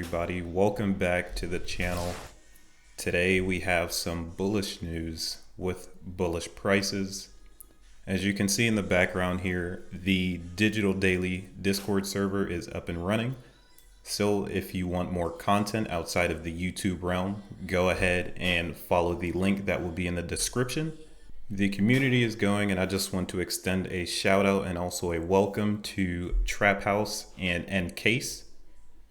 everybody, welcome back to the channel. Today we have some bullish news with bullish prices. As you can see in the background here, the Digital Daily Discord server is up and running. So if you want more content outside of the YouTube realm, go ahead and follow the link that will be in the description. The community is going, and I just want to extend a shout out and also a welcome to Trap House and Encase.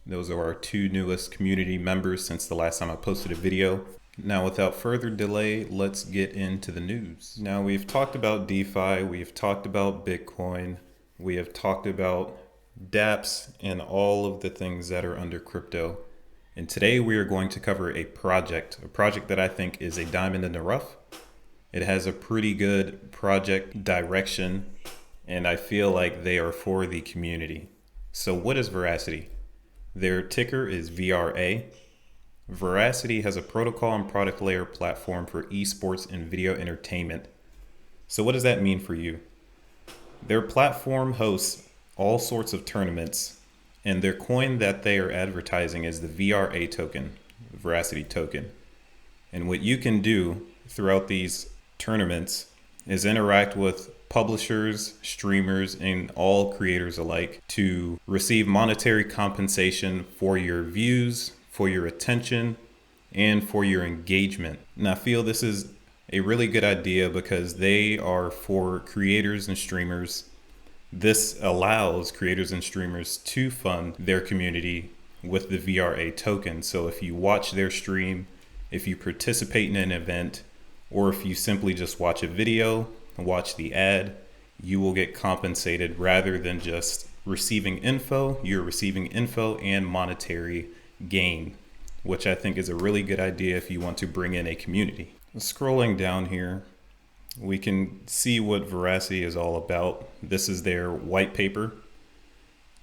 Those are our two newest community members since the last time I posted a video. Now, without further delay, let's get into the news. Now, we've talked about DeFi, we've talked about Bitcoin, we have talked about dApps and all of the things that are under crypto. And today we are going to cover a project that I think is a diamond in the rough. It has a pretty good project direction, and I feel like they are for the community. So what is Verasity? Their ticker is VRA. Verasity has a protocol and product layer platform for esports and video entertainment. So what does that mean for you? Their platform hosts all sorts of tournaments, and their coin that they are advertising is the VRA token, Verasity token. And what you can do throughout these tournaments is interact with publishers, streamers, and all creators alike to receive monetary compensation for your views, for your attention, and for your engagement. And I feel this is a really good idea because they are for creators and streamers. This allows creators and streamers to fund their community with the VRA token. So if you watch their stream, if you participate in an event, or if you simply just watch a video, watch the ad, you will get compensated rather than just receiving info. You're receiving info and monetary gain, which I think is a really good idea if you want to bring in a community. Scrolling down here, we can see what Verasity is all about. This is their white paper.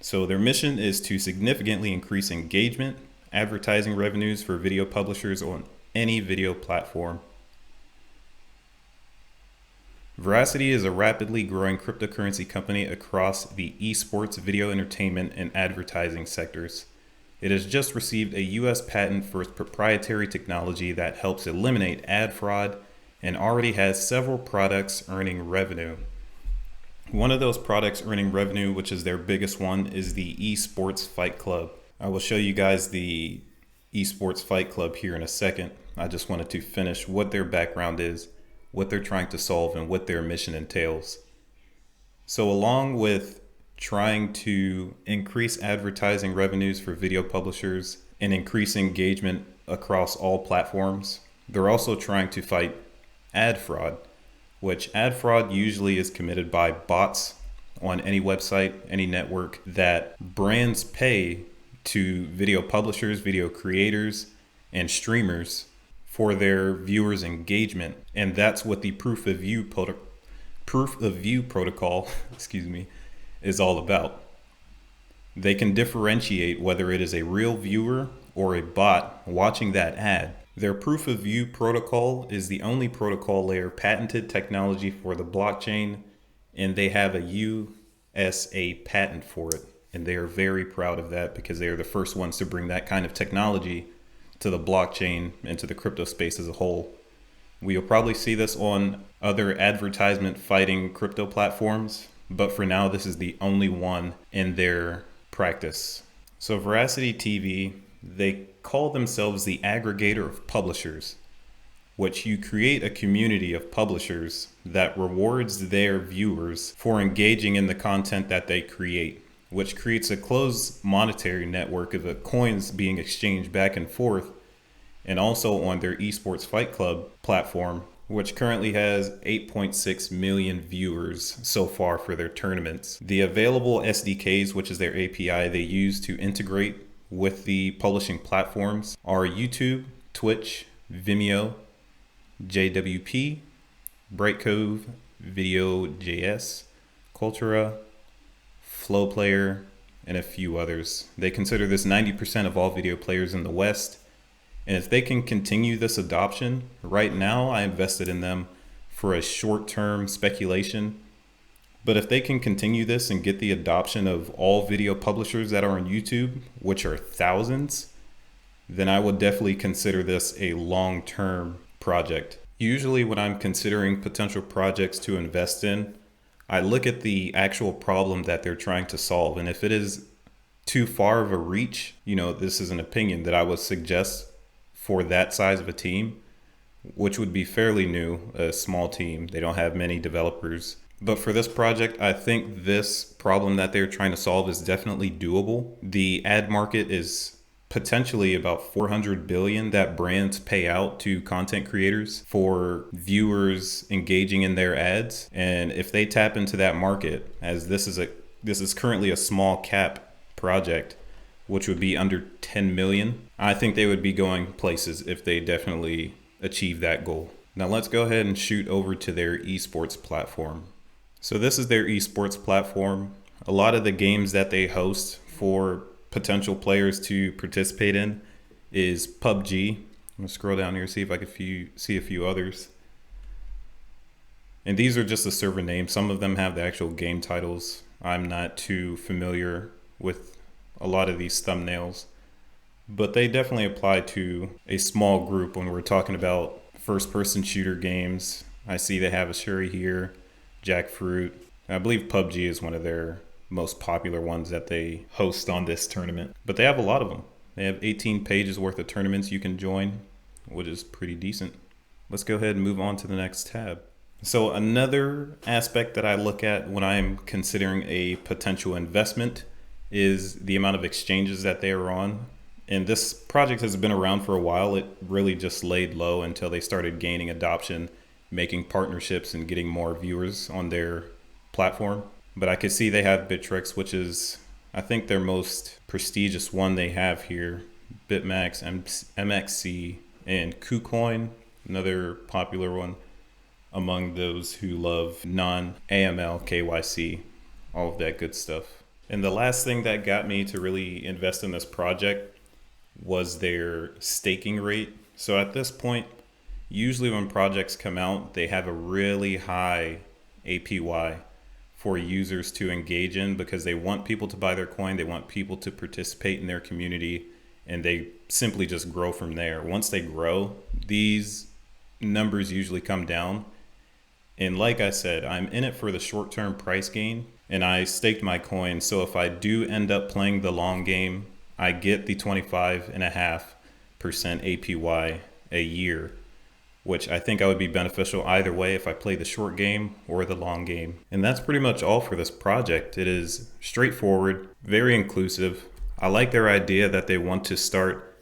So their mission is to significantly increase engagement, advertising revenues for video publishers on any video platform. Verasity is a rapidly growing cryptocurrency company across the esports, video entertainment, and advertising sectors. It has just received a US patent for its proprietary technology that helps eliminate ad fraud and already has several products earning revenue. One of those products earning revenue, which is their biggest one, is the Esports Fight Club. I will show you guys the Esports Fight Club here in a second. I just wanted to finish what their background is, what they're trying to solve, and what their mission entails. So along with trying to increase advertising revenues for video publishers and increase engagement across all platforms, they're also trying to fight ad fraud, which ad fraud usually is committed by bots on any website, any network that brands pay to video publishers, video creators, and streamers for their viewers' engagement. And that's what the proof of view protocol is all about. They can differentiate whether it is a real viewer or a bot watching that ad. Their proof of view protocol is the only protocol layer patented technology for the blockchain, and they have a USA patent for it. And they are very proud of that because they are the first ones to bring that kind of technology to the blockchain and to the crypto space as a whole. We'll probably see this on other advertisement fighting crypto platforms, but for now, this is the only one in their practice. So Verasity TV, they call themselves the aggregator of publishers, which you create a community of publishers that rewards their viewers for engaging in the content that they create, which creates a closed monetary network of the coins being exchanged back and forth, and also on their Esports Fight Club platform, which currently has 8.6 million viewers so far for their tournaments. The available SDKs, which is their API they use to integrate with the publishing platforms, are YouTube, Twitch, Vimeo, JWP, Brightcove, Video.js, Cultura, Flow Player, and a few others. They consider this 90% of all video players in the West. And if they can continue this adoption, right now I invested in them for a short-term speculation. But if they can continue this and get the adoption of all video publishers that are on YouTube, which are thousands, then I would definitely consider this a long-term project. Usually when I'm considering potential projects to invest in, I look at the actual problem that they're trying to solve. And if it is too far of a reach, this is an opinion that I would suggest for that size of a team, which would be fairly new, a small team. They don't have many developers. But for this project, I think this problem that they're trying to solve is definitely doable. The ad market is potentially about 400 billion that brands pay out to content creators for viewers engaging in their ads. And if they tap into that market, as this is currently a small cap project, which would be under 10 million, I think they would be going places if they definitely achieve that goal. Now let's go ahead and shoot over to their esports platform. So this is their esports platform. A lot of the games that they host for potential players to participate in is PUBG. I'm gonna scroll down here, see if I can see a few others. And these are just the server names. Some of them have the actual game titles. I'm not too familiar with a lot of these thumbnails, but they definitely apply to a small group when we're talking about first-person shooter games. I see they have a Shuri here, Jackfruit. I believe PUBG is one of their most popular ones that they host on this tournament, but they have a lot of them. They have 18 pages worth of tournaments you can join, which is pretty decent. Let's go ahead and move on to the next tab. So another aspect that I look at when I'm considering a potential investment is the amount of exchanges that they are on. And this project has been around for a while. It really just laid low until they started gaining adoption, making partnerships and getting more viewers on their platform. But I could see they have Bittrex, which is, I think, their most prestigious one they have here. Bitmax, MXC, and KuCoin, another popular one among those who love non-AML, KYC, all of that good stuff. And the last thing that got me to really invest in this project was their staking rate. So at this point, usually when projects come out, they have a really high APY for users to engage in because they want people to buy their coin, they want people to participate in their community, and they simply just grow from there. Once they grow, these numbers usually come down. And like I said, I'm in it for the short-term price gain, and I staked my coin. So if I do end up playing the long game, I get the 25.5% APY a year, which I think I would be beneficial either way if I play the short game or the long game. And that's pretty much all for this project. It is straightforward, very inclusive. I like their idea that they want to start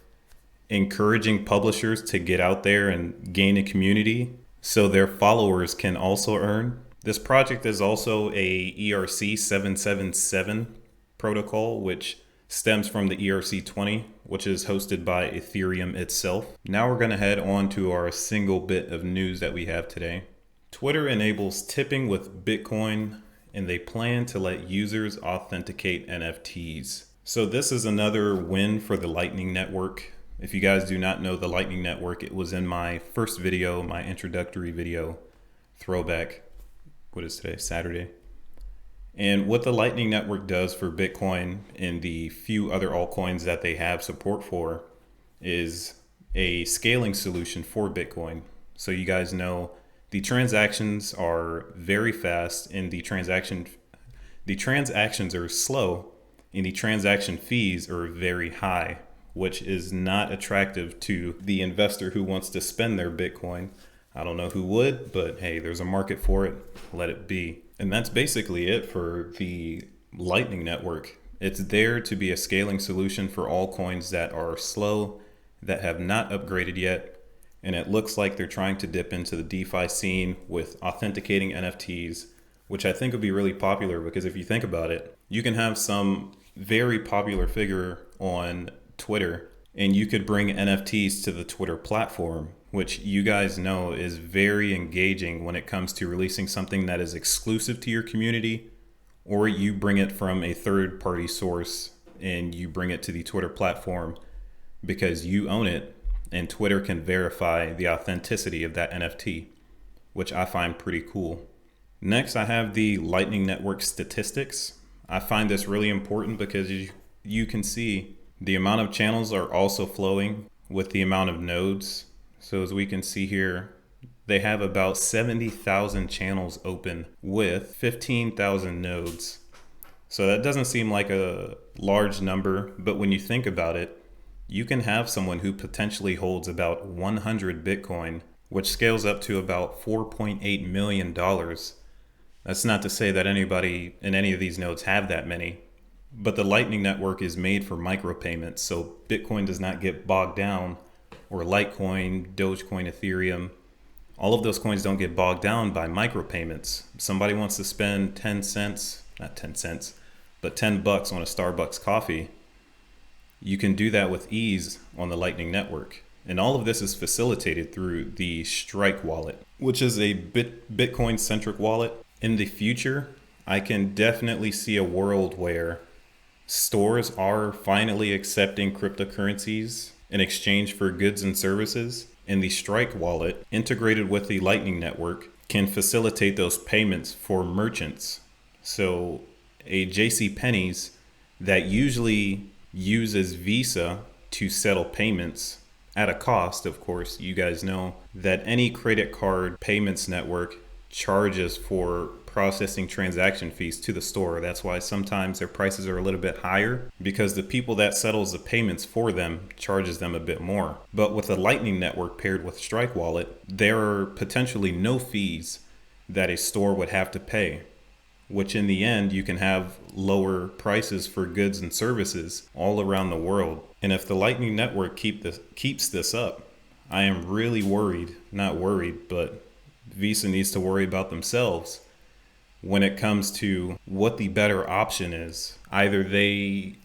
encouraging publishers to get out there and gain a community so their followers can also earn. This project is also a ERC 777 protocol, which stems from the ERC20, which is hosted by Ethereum itself. Now we're going to head on to our single bit of news that we have today. Twitter enables tipping with Bitcoin, and they plan to let users authenticate NFTs. So this is another win for the Lightning Network. If you guys do not know the Lightning Network, it was in my first video, my introductory video, throwback. What is today? Saturday. And what the Lightning Network does for Bitcoin and the few other altcoins that they have support for is a scaling solution for Bitcoin. So you guys know the transactions are very fast and the transactions are slow and the transaction fees are very high, which is not attractive to the investor who wants to spend their Bitcoin. I don't know who would, but hey, there's a market for it. Let it be. And that's basically it for the Lightning Network. It's there to be a scaling solution for all coins that are slow, that have not upgraded yet. And it looks like they're trying to dip into the DeFi scene with authenticating NFTs, which I think would be really popular because if you think about it, you can have some very popular figure on Twitter and you could bring NFTs to the Twitter platform, which you guys know is very engaging when it comes to releasing something that is exclusive to your community, or you bring it from a third-party source and you bring it to the Twitter platform because you own it and Twitter can verify the authenticity of that NFT, which I find pretty cool. Next, I have the Lightning Network statistics. I find this really important because you can see The amount of channels are also flowing with the amount of nodes. So as we can see here, they have about 70,000 channels open with 15,000 nodes. So that doesn't seem like a large number, but when you think about it, you can have someone who potentially holds about 100 Bitcoin, which scales up to about $4.8 million. That's not to say that anybody in any of these nodes have that many, but the Lightning Network is made for micropayments, so Bitcoin does not get bogged down, or Litecoin, Dogecoin, Ethereum. All of those coins don't get bogged down by micropayments. Somebody wants to spend 10 cents, not 10 cents, but 10 bucks on a Starbucks coffee. You can do that with ease on the Lightning Network. And all of this is facilitated through the Strike wallet, which is a Bitcoin-centric wallet. In the future, I can definitely see a world where stores are finally accepting cryptocurrencies in exchange for goods and services. And the Strike wallet, integrated with the Lightning Network, can facilitate those payments for merchants. So a JCPenney's that usually uses Visa to settle payments at a cost, of course. You guys know that any credit card payments network charges for processing transaction fees to the store. That's why sometimes their prices are a little bit higher, because the people that settles the payments for them charges them a bit more. But with the Lightning Network paired with Strike Wallet, there are potentially no fees that a store would have to pay, which in the end, you can have lower prices for goods and services all around the world. And if the Lightning Network keeps this up, I am really worried, not worried, but Visa needs to worry about themselves when it comes to what the better option is. Either they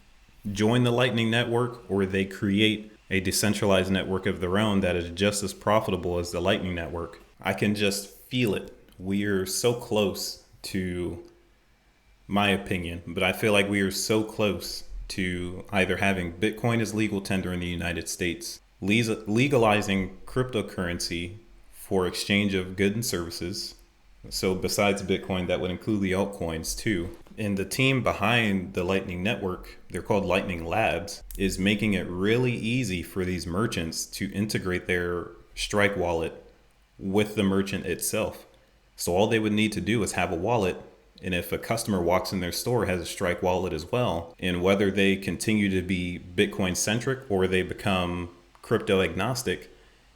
join the Lightning Network or they create a decentralized network of their own that is just as profitable as the Lightning Network. I can just feel it. We're so close to, my opinion, but I feel like we are so close to either having Bitcoin as legal tender in the United States, legalizing cryptocurrency for exchange of goods and services. So besides Bitcoin, that would include the altcoins too. And the team behind the Lightning Network, they're called Lightning Labs, is making it really easy for these merchants to integrate their Strike wallet with the merchant itself. So all they would need to do is have a wallet. And if a customer walks in their store, has a Strike wallet as well, and whether they continue to be Bitcoin centric or they become crypto agnostic,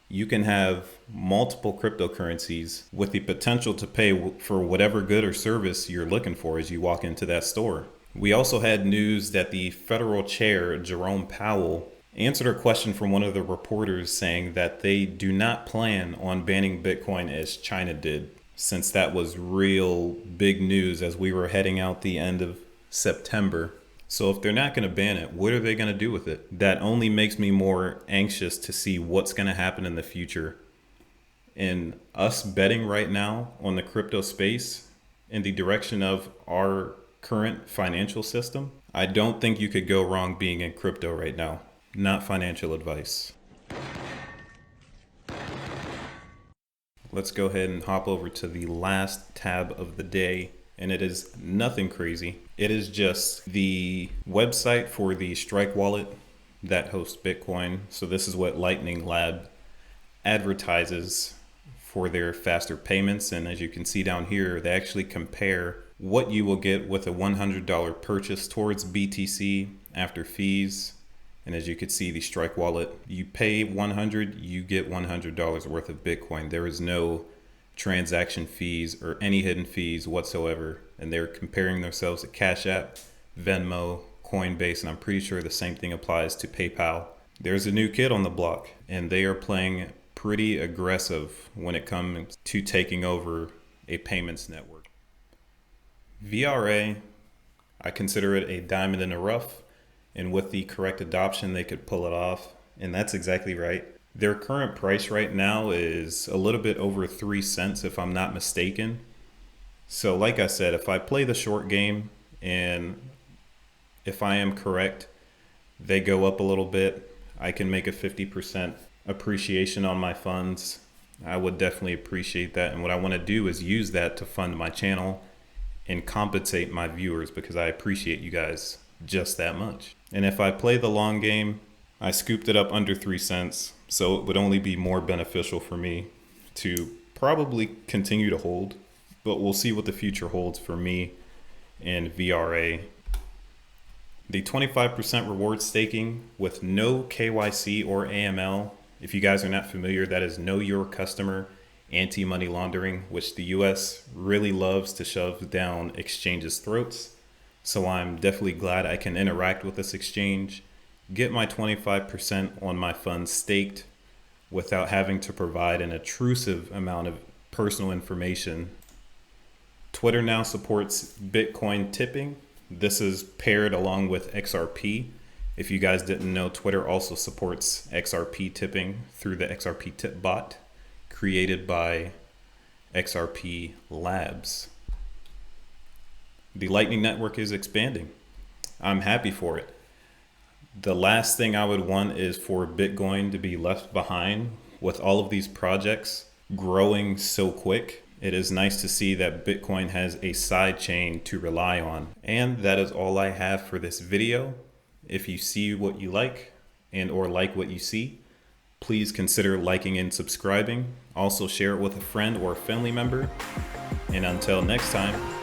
you can have multiple cryptocurrencies with the potential to pay for whatever good or service you're looking for as you walk into that store. We also had news that the federal chair, Jerome Powell, answered a question from one of the reporters saying that they do not plan on banning Bitcoin as China did, since that was real big news as we were heading out the end of September. So if they're not going to ban it, what are they going to do with it? That only makes me more anxious to see what's going to happen in the future. And us betting right now on the crypto space in the direction of our current financial system, I don't think you could go wrong being in crypto right now. Not financial advice. Let's go ahead and hop over to the last tab of the day. And it is nothing crazy. It is just the website for the Strike wallet that hosts Bitcoin. So this is what Lightning Lab advertises for their faster payments. And as you can see down here, they actually compare what you will get with a $100 purchase towards BTC after fees. And as you can see, the Strike wallet, you pay $100, you get $100 worth of Bitcoin. There is no transaction fees or any hidden fees whatsoever. And they're comparing themselves to Cash App, Venmo, Coinbase, and I'm pretty sure the same thing applies to PayPal. There's a new kid on the block, and they are playing pretty aggressive when it comes to taking over a payments network. VRA, I consider it a diamond in the rough, and with the correct adoption, they could pull it off. And that's exactly right. Their current price right now is a little bit over 3 cents, if I'm not mistaken. So like I said, if I play the short game and if I am correct, they go up a little bit, I can make a 50% appreciation on my funds. I would definitely appreciate that. And what I want to do is use that to fund my channel and compensate my viewers, because I appreciate you guys just that much. And if I play the long game, I scooped it up under 3 cents. So it would only be more beneficial for me to probably continue to hold, but we'll see what the future holds for me and VRA. The 25% reward staking with no KYC or AML. If you guys are not familiar, that is Know Your Customer anti-money laundering, which the US really loves to shove down exchanges' throats. So I'm definitely glad I can interact with this exchange, get my 25% on my funds staked without having to provide an intrusive amount of personal information. Twitter now supports Bitcoin tipping. This is paired along with XRP. If you guys didn't know, Twitter also supports XRP tipping through the XRP tip bot created by XRP Labs. The Lightning Network is expanding. I'm happy for it. The last thing I would want is for Bitcoin to be left behind with all of these projects growing so quick. It is nice to see that Bitcoin has a side chain to rely on. And that is all I have for this video. If you see what you like and or like what you see, please consider liking and subscribing. Also share it with a friend or a family member. And until next time,